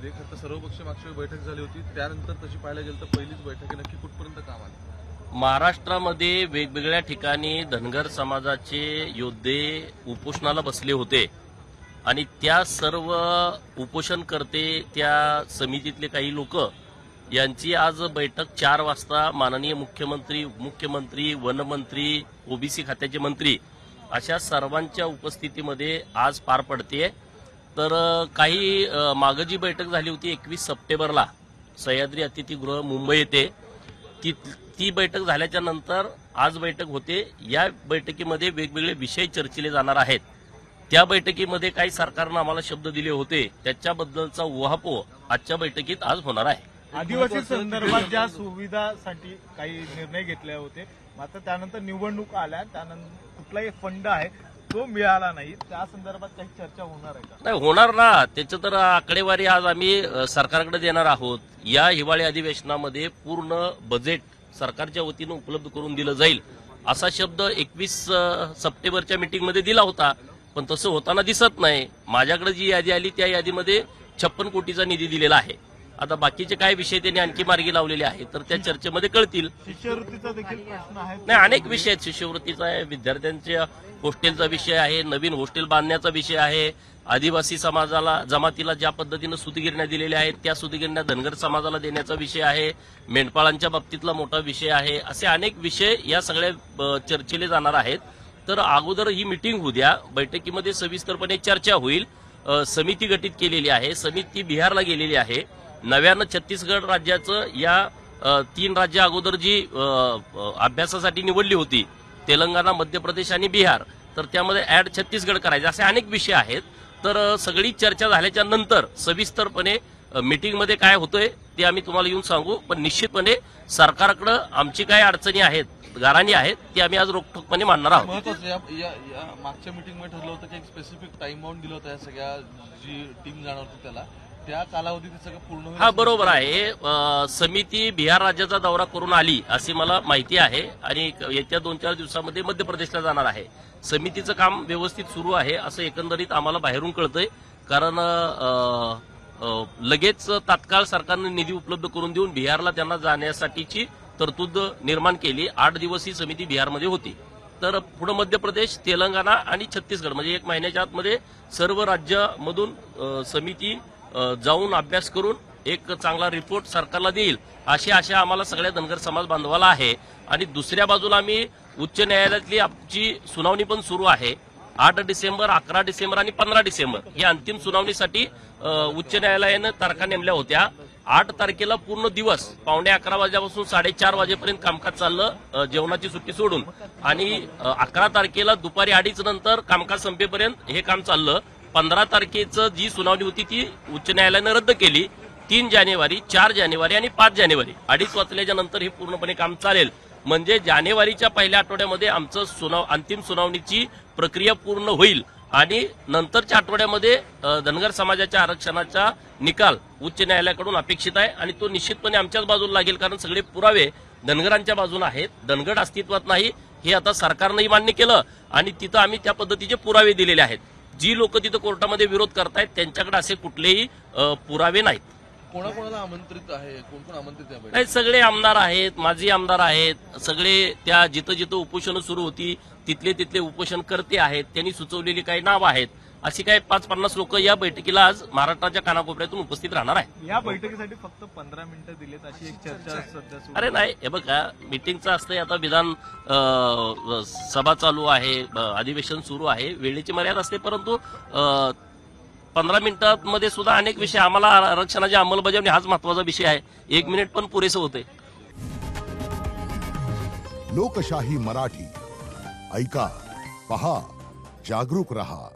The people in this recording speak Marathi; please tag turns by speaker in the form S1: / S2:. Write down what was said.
S1: मध्ये खरं तर सर्वपक्षीय मागच्या वेळी बैठक झाली होती, त्यानंतर तशी पाहायला गेलं तर पहिलीच बैठक आहे. नक्की कुठपर्यंत काम आलं?
S2: महाराष्ट्रामध्ये वेगवेगळ्या ठिकाणी धनगर समाजाचे योद्धे उपोषणाला बसले होते आणि त्या सर्व उपोषणकर्ते, त्या समितीतले काही लोक यांची आज बैठक 4 वाजता माननीय मुख्यमंत्री, उपमुख्यमंत्री, वनमंत्री, ओबीसी खात्याचे मंत्री अशा सर्वांच्या उपस्थितीमध्ये आज पार पडते. तर काही मागं जी बैठक झाली होती 21 सप्टेंबरला सह्याद्री अतिथीगृह मुंबई येथे, ती बैठक झाल्याच्या नंतर आज बैठक होते. या बैठकीमध्ये वेगवेगळे विषय चर्चिले जाणार आहेत. त्या बैठकीमध्ये काही सरकारनं आम्हाला शब्द दिले होते, त्याच्याबद्दलचा उहापोह आजच्या बैठकीत आज होणार आहे.
S3: आदिवासी संदर्भात ज्या सुविधासाठी काही निर्णय घेतले होते, मात्र त्यानंतर निवडणूक आल्या, त्यानंतर कुठलाही फंड आहे तो मिळाला नाही, त्या संदर्भात काही चर्चा होणार आहे का?
S2: नाही होणार ना, त्याचं तर आकडेवारी आज आम्ही सरकारकडे देणार आहोत. या हिवाळी अधिवेशनामध्ये पूर्ण बजेट सरकारच्या वतीनं उपलब्ध करून दिलं जाईल असा शब्द 21 सप्टेंबरच्या मीटिंगमध्ये दिला होता, पण तसं होताना दिसत नाही. माझ्याकडे जी यादी आली त्या यादीमध्ये 56 कोटीचा निधी दिलेला आहे. आता बाकीचे काय विषय त्यांनी आणखी मार्गी लावलेले आहेत तर त्या चर्चेमध्ये कळतील.
S3: शिष्यवृत्तीचा देखील प्रश्न आहे.
S2: नाही, अनेक विषय आहेत. शिष्यवृत्तीचा आहे, विद्यार्थ्यांच्या हॉस्टेलचा विषय आहे, नवीन हॉस्टेल बांधण्याचा विषय आहे, आदिवासी समाजाला, जमातीला ज्या पद्धतीनं सुतगिरण्या दिलेल्या आहेत त्या सुतगिरण्या धनगर समाजाला देण्याचा विषय आहे, मेंढपाळांच्या बाबतीतला मोठा विषय आहे. असे अनेक विषय या सगळ्या चर्चेले जाणार आहेत. तर अगोदर ही मीटिंग होऊ द्या, बैठकीमध्ये सविस्तरपणे चर्चा होईल. समिती गठीत केलेली आहे, समिती बिहारला गेलेली आहे. नव्यानं छत्तीसगड राज्याचं या 3 राज्य अगोदर जी अभ्यासासाठी निवडली होती, तेलंगणा, मध्य प्रदेश आणि बिहार, तर त्यामध्ये ऍड छत्तीसगड करायचे असे अनेक विषय आहेत. तर सगळी चर्चा झाल्याच्या नंतर सविस्तरपणे मीटिंगमध्ये काय होतंय ते आम्ही तुम्हाला येऊन सांगू. पण निश्चितपणे सरकारकडे आमची काय अडचणी आहेत, गाऱ्हाणी आहेत, ती आम्ही आज रोखठोकपणे मांडणार आहोत.
S1: महत्वाचं या मागच्या मीटिंगमध्ये ठरलं होतं की एक स्पेसिफिक टाइम बाउंड दिलं होतं या सगळ्या जी टीम जाणार होती त्याला, त्या कालावधीत सगळं पूर्ण होईल.
S2: हा बरोबर आहे. समिती बिहार राज्याचा दौरा करून आली अशी मला माहिती आहे आणि येत्या 2-4 दिवसामध्ये मध्य प्रदेशला जाणार आहे. समितीचं काम व्यवस्थित सुरू आहे असं एकंदरीत आम्हाला बाहेरून कळतंय. कारण लगेच तात्काळ सरकारनं निधी उपलब्ध करून देऊन बिहारला त्यांना जाण्यासाठीची तरतूद निर्माण केली. 8 दिवस ही समिती बिहारमध्ये होती. तर पुढे मध्य प्रदेश, तेलंगणा आणि छत्तीसगड म्हणजे 1 महिन्याच्या आतमध्ये सर्व राज्यामधून समिती जाऊन अभ्यास करून एक चांगला रिपोर्ट सरकारला देईल अशी आशा आम्हाला सगळ्या धनगर समाज बांधवाला आहे. आणि दुसऱ्या बाजूला आम्ही उच्च न्यायालयातली आमची सुनावणी पण सुरू आहे. 8 डिसेंबर, 11 डिसेंबर आणि 15 डिसेंबर ही अंतिम सुनावणीसाठी उच्च न्यायालयानं तारखा नेमल्या होत्या. 8 तारखेला पूर्ण दिवस 11:15 वाजल्यापासून 4:30 वाजेपर्यंत कामकाज चाललं, जेवणाची सुट्टी सोडून. आणि 11 तारखेला दुपारी 2:30 नंतर कामकाज संपेपर्यंत हे काम चाललं. 15 तारखेचं जी सुनावणी होती ती उच्च न्यायालयानं रद्द केली. 3 जानेवारी, 4 जानेवारी आणि 5 जानेवारी 2:30 वाजल्याच्या नंतर हे पूर्णपणे काम चालेल. म्हणजे जानेवारीच्या पहिल्या आठवड्यामध्ये आमचं अंतिम सुनावणीची प्रक्रिया पूर्ण होईल आणि नंतरच्या आठवड्यामध्ये धनगर समाजाच्या आरक्षणाचा निकाल उच्च न्यायालयाकडून अपेक्षित आहे. आणि तो निश्चितपणे आमच्याच बाजूला लागेल, कारण सगळे पुरावे धनगरांच्या बाजूने आहेत. धनगड अस्तित्वात नाही हे आता सरकारनंही मान्य केलं आणि तिथं आम्ही त्या पद्धतीचे पुरावे दिलेले आहेत. जी लोक तिथं कोर्टामध्ये विरोध करतायत त्यांच्याकडे असे कुठलेही पुरावे नाहीत.
S1: कोणाकोणाला आमंत्रित आहे, कोण कोण आमंत्रित आहे?
S2: नाही, सगळे आमदार आहेत, माजी आमदार आहेत, सगळे त्या जिथं जिथं उपोषण सुरू होती तिथले उपोषणकर्ते आहेत, त्यांनी सुचवलेली काही नावं आहेत. अशी काही 5-50 लोक या बैठकीला आज महाराष्ट्राच्या कानाकोपऱ्यातून उपस्थित राहणार आहे.
S3: या बैठकीसाठी फक्त 15 मिनिटं दिलेत अशी एक चर्चा सध्या सुरू.
S2: अरे नाही, हे बघा, मीटिंगचं असतंय. आता विधान सभा चालू आहे, अधिवेशन सुरू आहे, वेळेची मर्यादा असते. परंतु 15 मिनिटांमध्ये सुद्धा अनेक विषय, आम्हाला आरक्षणाची अंमलबजावणी हाच महत्वाचा विषय आहे. 1 मिनिट पण पुरेसं होते.
S4: लोकशाही मराठी ऐका, पहा, जागरूक रहा.